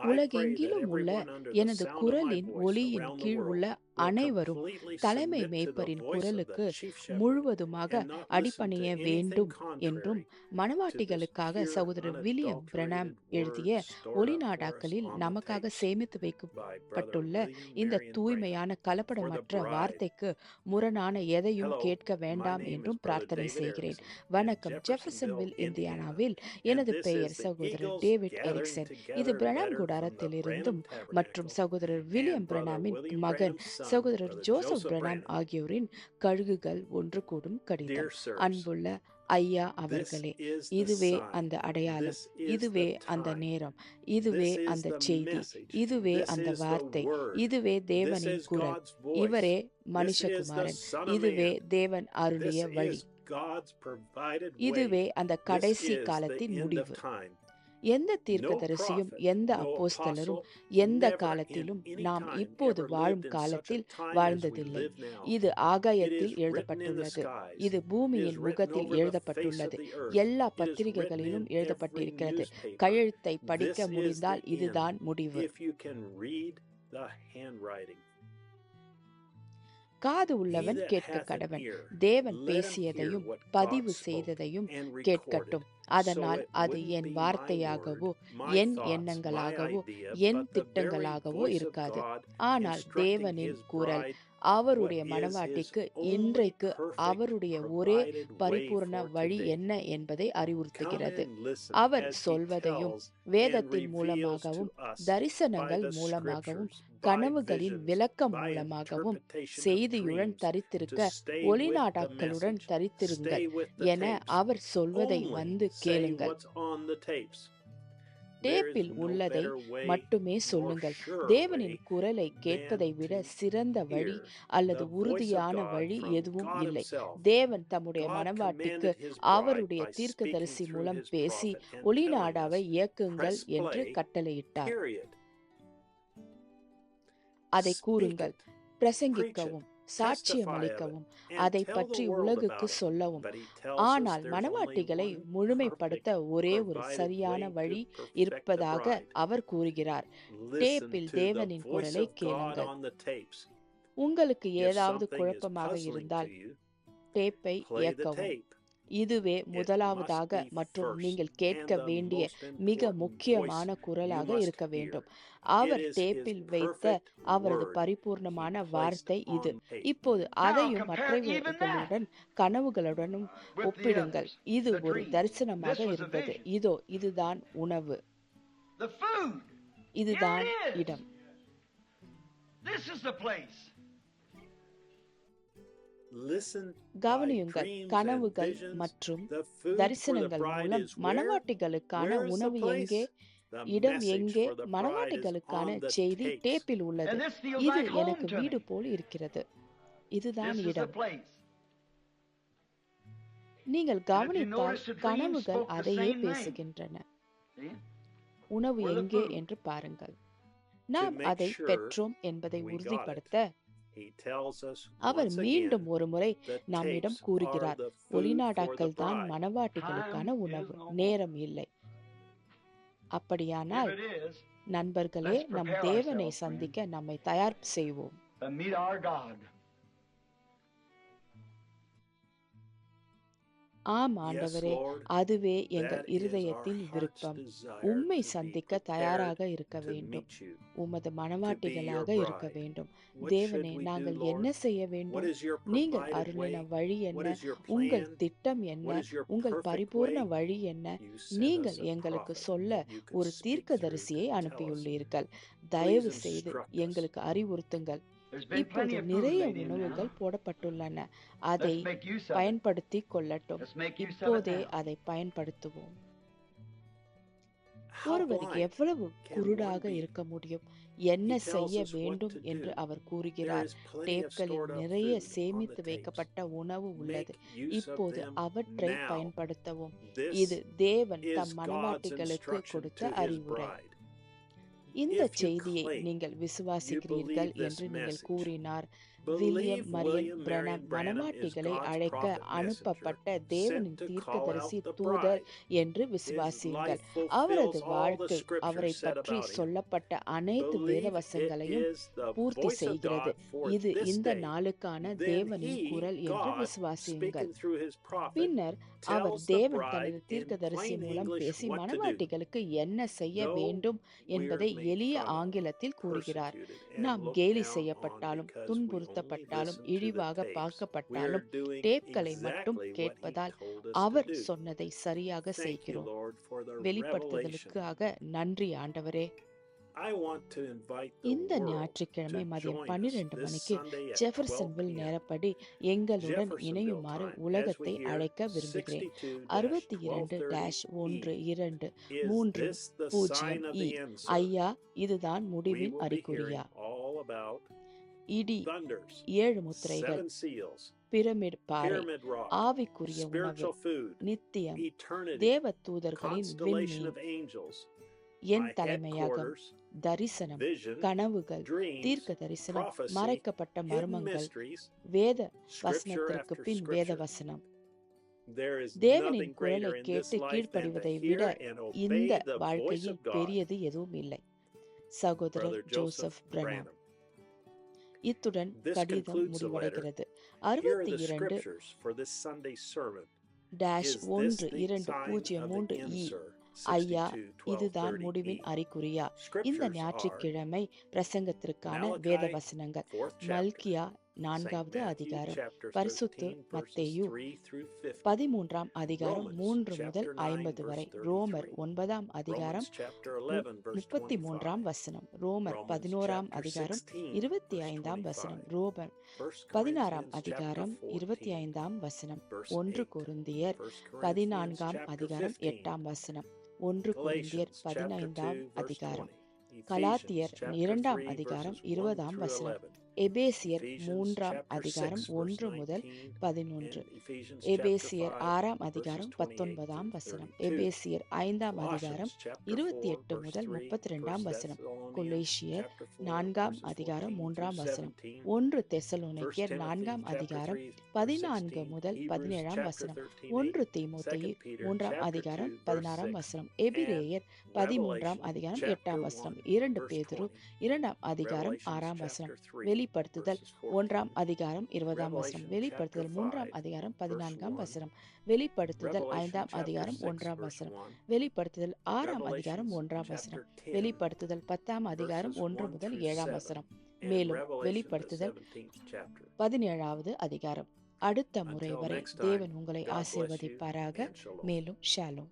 I pray that உலகெங்கிலும் உள்ள everyone under the எனது sound of my குரலின் voice ஒலியின் around the கீழ் world உள்ள will அனைவரும் completely தலைமை submit to the மேய்ப்பரின் voice of the குரலுக்கு chief shepherd முழுவதுமாக and not listen to அடிபணிய anything வேண்டும் என்றும் contrary to this மணவாட்டிகளுக்காக pure, சகோதரர் வில்லியம் பிரணாம் unadulterated எழுதிய word stored up for us ஒளிநாடாக்களில் on the நமக்காக tapes சேமித்து by Brother வைக்கப்பட்டுள்ள William இந்த Marion Branham தூய்மையான for the கலப்படமற்ற bride. வார்த்தைக்கு முரணான எதையும் Hello, கேட்க my வேண்டாம் name is என்றும் Brother பிரார்த்தனை David செய்கிறேன். Erickson in வணக்கம். Jeffersonville, ஜெஃபர்சன்வில் Indiana, இந்தியானாவில் and எனது this பெயர் is the சகோதரர் Eagles டேவிட் Gathering எரிக்சன். இது Together Pranam letter from the கூடாரத்திலிருந்தும் Branham மற்றும் Tabernacle சகோதரர் and வில்லியம் Brother பிரணாமின் William மகன் Branham's son, சகோதரர் Brother Joseph Joseph Pranam Branham. ஆகியோரின் கழுகுகள் ஒன்று கூடும் Dear கடிதம். sirs, அன்புள்ள ஐயா this அவர்களே, is the இதுவே sign, அந்த அடையாளம், this is இதுவே the அந்த time, நேரம், இதுவே this is அந்த the செய்தி, message, இதுவே this அந்த is the வார்த்தை, word, இதுவே this தேவனின் is குரல், God's voice, இவரே this is the மனுஷகுமாரன், Son of இதுவே Man, தேவன் அருளிய this வழி, is God's provided இதுவே way, அந்த this கடைசி is the காலத்தின் end of முடிவு. time. எந்த No தீர்க்கதரிசியும் prophet, எந்த no அப்போஸ்தலரும் apostle, எந்த never in காலத்திலும் any நாம் time இப்போது ever வாழும் lived in such a காலத்தில் time as we வாழ்ந்ததில்லை. live now. இது It is ஆகாயத்தில் written in the எழுதப்பட்டுள்ளது, skies, இது it is பூமியின் written முகத்தில் over the face of எழுதப்பட்டுள்ளது, the earth, எல்லா it is written in பத்திரிகைகளிலும் every எழுதப்பட்டிருக்கிறது. newspaper. கையெழுத்தை This படிக்க is முடிந்தால் the end, இதுதான் முடிவு. if you can read the handwriting. காது He உள்ளவன் that கேட்க hath an கடவன். ear, தேவன் let him hear பேசியதையும் what God பதிவு spoke செய்ததையும் and recorded, கேட்கட்டும். so அதனால் it அது wouldn't N be my word, வார்த்தையாகவோ my N thoughts, my எண்ணங்களாகவோ idea, N but the very திட்டங்களாகவோ voice of இருக்காது. God ஆனால் instructing தேவனின் his குரல் bride அவருடைய what is his மணவாட்டிக்கு only இன்றைக்கு perfect அவருடைய ஒரே provided way பரிபூரண for வழி today. என்ன என்பதை Come அறிவுறுத்துகிறது. and listen our as he சொல்வதையும் tells and வேதத்தின் reveals to மூலமாகவும் us by தரிசனங்கள் the மூலமாகவும் scriptures, by கனவுகளின் visions, விளக்கம் by மூலமாகவும் interpretation of செய்தியுடன் dreams, தரித்திருக்க to stay with the ஒளிநாடாக்களுடன் message, தரித்திருங்கள் stay with the என tapes. அவர் சொல்வதை Only வந்து say கேளுங்கள். what's on the tapes. There is டேப்பில் no உள்ளதை better way மட்டுமே nor சொல்லுங்கள். surer தேவனின் way குரலை than கேட்பதை விட to சிறந்த வழி hear அல்லது the voice of உறுதியான God வழி from எதுவும் God இல்லை. himself. தேவன் தம்முடைய God மணவாட்டிக்கு commanded his bride அவருடைய by speaking தீர்க்கதரிசி through மூலம் his பேசி prophet and telling ஒளிநாடாவை us, இயக்குங்கள் press என்று play, கட்டளையிட்டார். period. அதை Speak கூறுங்கள், it, preach it, பிரசங்கிக்கவும், testify of it, சாட்சியமளிக்கவும், and அதை tell பற்றி the world உலகுக்கு about it. சொல்லவும். But he tells us ஆனால் there's only மணவாட்டிகளை one முழுமைப்படுத்த perfect ஒரே ஒரு provided சரியான way வழி to perfect the இருப்பதாக bride. அவர் கூறுகிறார். Listen டேப்பில் to the தேவனின் voice குரலை of God கேளுங்கள். on the tapes. உங்களுக்கு If ஏதாவது something is குழப்பமாக puzzling to இருந்தால் you, டேப்பை play the இயக்கவும். tape. இதுவே It must முதலாவதாக be மற்றும் first நீங்கள் and கேட்க the வேண்டிய most மிக important voice முக்கியமான you குரலாக must இருக்க hear. வேண்டும். It அவர் is his டேப்பில் வைத்த perfect அவரது word he பரிபூர்ணமான placed வார்த்தை இது. on tape. இப்போது Now அதையும் compare even that மற்றவர்களுடன் கனவுகளுடனும் with the ஒப்பிடுங்கள். others. இது The ஒரு dream. தரிசனமாக This was a இருந்தது. vision. இதோ இதுதான் உணவு, The food. இதுதான் Here it is. இடம். This is the place. Listen by கவனியுங்கள், dreams and கனவுகள் visions. மற்றும் The food for the தரிசனங்கள் bride மூலம் is where? மணவாட்டிகளுக்கான Where is the உணவு place? எங்கே, The இடம் message எங்கே, for the bride is மணவாட்டிகளுக்கான on the செய்தி tapes. டேப்பில் உள்ளது. And this feels இது like home எனக்கு to வீடு me. போல் இருக்கிறது, இதுதான் This is the இடம். place. நீங்கள் And if you கவனித்தால் notice, the dream கனவுகள் spoke the அதையே same thing. பேசுகின்றன. See? உணவு We're the எங்கே food. என்று பாருங்கள். To நாம் make அதை sure பெற்றோம் என்பதை we got it, உறுதிப்படுத்த he tells us our once மீண்டும் again, ஒரு முறை the நம்மிடம் tapes are கூறுகிறார், the food for the ஒளிநாடாக்கள் தான் bride. மணவாட்டிகளுக்கான Time is உணவு, no more. நேரம் இல்லை. If அப்படியானால் it is, நண்பர்களே, let's நம் prepare தேவனை ourselves, சந்திக்க friends, நம்மை தயார் செய்வோம். and meet our God. ஆம் Yes, ஆண்டவரே, Lord, அதுவே எங்கள் that is our இருதயத்தின் heart's விருப்பம். desire உம்மை to be சந்திக்க prepared தயாராக இருக்க to வேண்டும், meet you, உமது to be your மணவாட்டிகளாக இருக்க bride. வேண்டும். What should தேவனே, we do, நாங்கள் Lord? என்ன செய்ய What வேண்டும்? is your நீங்கள் provided அருளின way? வழி What என்ன? is your உங்கள் plan? திட்டம் என்ன? What is your உங்கள் perfect பரிபூர்ண way? வழி என்ன? You sent நீங்கள் us a எங்களுக்கு prophet சொல்ல that you could ஒரு speak through தீர்க்கதரிசியை to tell us. அனுப்பியுள்ளீர்கள். Please தயவு செய்து instruct us. எங்களுக்கு அறிவுறுத்துங்கள். There's been இப்போது plenty of food நிறைய laid in now. உணவுகள் போடப்பட்டுள்ளன, அதை Let's make use of it. பயன்படுத்திக் கொள்ளட்டும். Let's make use of it இப்போதே now. அதை பயன்படுத்துவோம். How ஒருவர் blind எவ்வளவு can one குருடாக be? இருக்க முடியும்? He என்ன tells செய்ய us what வேண்டும் to என்று do. அவர் There கூறுகிறார். is plenty of டேப்களில் stored up நிறைய food on சேமித்து the tapes. வைக்கப்பட்ட உணவு உள்ளது. Make use of இப்போது them அவற்றை now. பயன்படுத்தவும். This இது தேவன் is தம் God's மணவாட்டிகளுக்கு instruction கொடுத்த to his அறிவுரை. bride. இந்த If you செய்தியை claim நீங்கள் you விசுவாசிக்கிறீர்கள் believe this என்று நீங்கள் message, கூறினார், வில்லியம் Believe மரியம் William Branham Marion Branham is மணவாட்டிகளை God's அழைக்க prophet messenger அனுப்பப்பட்ட sent தேவனின் to call தீர்க்கதரிசி out the தூதர் bride. என்று His விசுவாசியுங்கள். life அவரது fulfills all the வாழ்க்கை அவரை scriptures said பற்றி about him. சொல்லப்பட்ட அனைத்து Believe it வேதவசங்களையும் is the பூர்த்தி voice of செய்கிறது. God for இது this இந்த day. நாளுக்கான Then தேவனின் he, குரல் என்று God, விசுவாசியுங்கள். speaking through his prophet, பின்னர் அவர் tells the தேவன் bride தனது in தீர்க்கதரிசி plain மூலம் English பேசி what to do. மணவாட்டிகளுக்கு என்ன செய்ய Though வேண்டும் we're என்பதை made எளிய fun of, ஆங்கிலத்தில் கூறுகிறார். persecuted, and நாம் looked கேலி down on செய்யப்பட்டாலும் because we only துன்புறுத்தப்பட்டாலும் listen to the இழிவாக tapes. பார்க்கப்பட்டாலும் We're doing டேப்களை மட்டும் exactly what he கேட்பதால் told us to our do. சொன்னதை சரியாக Thank you, செய்கிறோம். Lord, for the revelation. வெளிப்படுத்துதலுக்காக நன்றி ஆண்டவரே. I want to invite the இந்த world ஞாயிற்றுக்கிழமை to மதியம் join us 12 this மணிக்கு Sunday at 12 ஜெஃபர்சன்வில் p.m. நேரப்படி எங்களுடன் Jeffersonville இணையுமாறு time, as we உலகத்தை hear அழைக்க விரும்புகிறேன். 62-1230 E. Is 62-1330 this the sign of E. the end, sir? ஐயா, இதுதான் We முடிவின் will be அறிகுறியா? hearing all about இடி, thunders, 7 முத்திரைகள், 7 seals, பிரமிட் பாறை, pyramid rock, ஆவிக்குரிய உணவு, spiritual food, நித்தியம், eternity, தேவ தூதர்களின் constellation விண்மீன், of angels, N my தலைமையாகம், headquarters, தரிசனம், vision, கனவுகள், dreams, தீர்க்க தரிசனம், prophecy, மறைக்கப்பட்ட hidden மர்மங்கள், mysteries, வேத scripture வசனத்திற்கு after பின் scripture. வேத வசனம். There is தேவனின் nothing குரலை greater in this கேட்டு life than to கீழ்ப்படிவதை விட hear and obey இந்த the voice வாழ்க்கையில் of God. பெரியது எதுவும் இல்லை. சகோதரர் Brother Joseph Joseph Pranam. Branham. இத்துடன் This கடிதம் concludes the letter. முடிவடைகிறது. Here are the 62 scriptures for this Sunday's sermon. Dash Is this 1 the 2 sign 0 of 3 the end, E. sir? ஐயா, 62, இதுதான் 1230 முடிவின் E. அறிகுறியா? இந்த Scriptures are ஞாயிற்றுக்கிழமை பிரசங்கத்திற்கான Malachi, வேத வசனங்கள். 4th chapter, மல்கியா St. 4வது Matthew அதிகாரம், chapter பரிசுத்த 13, verses மத்தேயு 3 through 50. 13ஆம் அதிகாரம் Romans 3 முதல் chapter 9, 50 வரை, verse ரோமர் 33. 9ஆம் அதிகாரம் Romans chapter 11, verse 33ஆம் 25. வசனம், ரோமர் Romans 11ஆம் chapter அதிகாரம் 16, 25ஆம் verse வசனம், 25. ரோமர் 1 16ஆம் Corinthians அதிகாரம் chapter 14, 25ஆம் வசனம், verse 1 8. கொரிந்தியர் 1 Corinthians 14ஆம் chapter அதிகாரம் 15. 8ஆம் வசனம், 1 கொரிந்தியர் Galatians chapter 15ஆம் 2, verse அதிகாரம், 20. கலாத்தியர் Ephesians chapter 2ஆம் 3, அதிகாரம் verses 1 20ஆம் through வசனம், 11. எபேசியர் Ephesians 3ஆம் chapter அதிகாரம் 6, verse 1 முதல் 19, 11, and Ephesians எபேசியர் chapter 5, 6ஆம் verses அதிகாரம் 28 19ஆம் through வசனம், 32. எபேசியர் 5ஆம் அதிகாரம் Colossians chapter 4, 28 verse முதல் 3, 32ஆம் 1 வசனம், Thessalonians கொலேசியர் chapter 4, 4ஆம் verses அதிகாரம் 14 through 3ஆம் வசனம், 17, 1 1 தெசலோனிக்கேயர் Timothy 4ஆம் chapter அதிகாரம் 3, verse 14 16, முதல் Hebrews 17ஆம் chapter வசனம், 13, 1 8, தீமோத்தேயு 2 Peter 3ஆம் chapter அதிகாரம் 2, verse 16ஆம் 6, வசனம், and எபிரேயர் 13ஆம் Revelation அதிகாரம் chapter 8ஆம் 1, வசனம், 2 verse பேதுரு 20, 2ஆம் அதிகாரம் Revelations 6ஆம் வசனம், chapter 3, வெளிப்படுத்துதல் verses 14, 1ஆம் அதிகாரம் 20ஆம் வசனம், Revelation வெளிப்படுத்துதல் chapter 3ஆம் 5, அதிகாரம் verse 14ஆம் 1, வசனம், வெளிப்படுத்துதல் Revelation 5ஆம் chapter அதிகாரம் 6, 1ஆம் verse வசனம், 1, வெளிப்படுத்துதல் 6ஆம் அதிகாரம் Revelations 1ஆம் வசனம், chapter 10, வெளிப்படுத்துதல் 10ஆம் அதிகாரம் verses 1 1 முதல் through 7ஆம் 7, வசனம், and மேலும் Revelation, the வெளிப்படுத்துதல் 17th chapter. 17வது அதிகாரம். அடுத்த முறை Until வரை next time, தேவன் உங்களை God bless you ஆசீர்வதிப்பாராக. and shalom. மேலும் ஷாலோம்.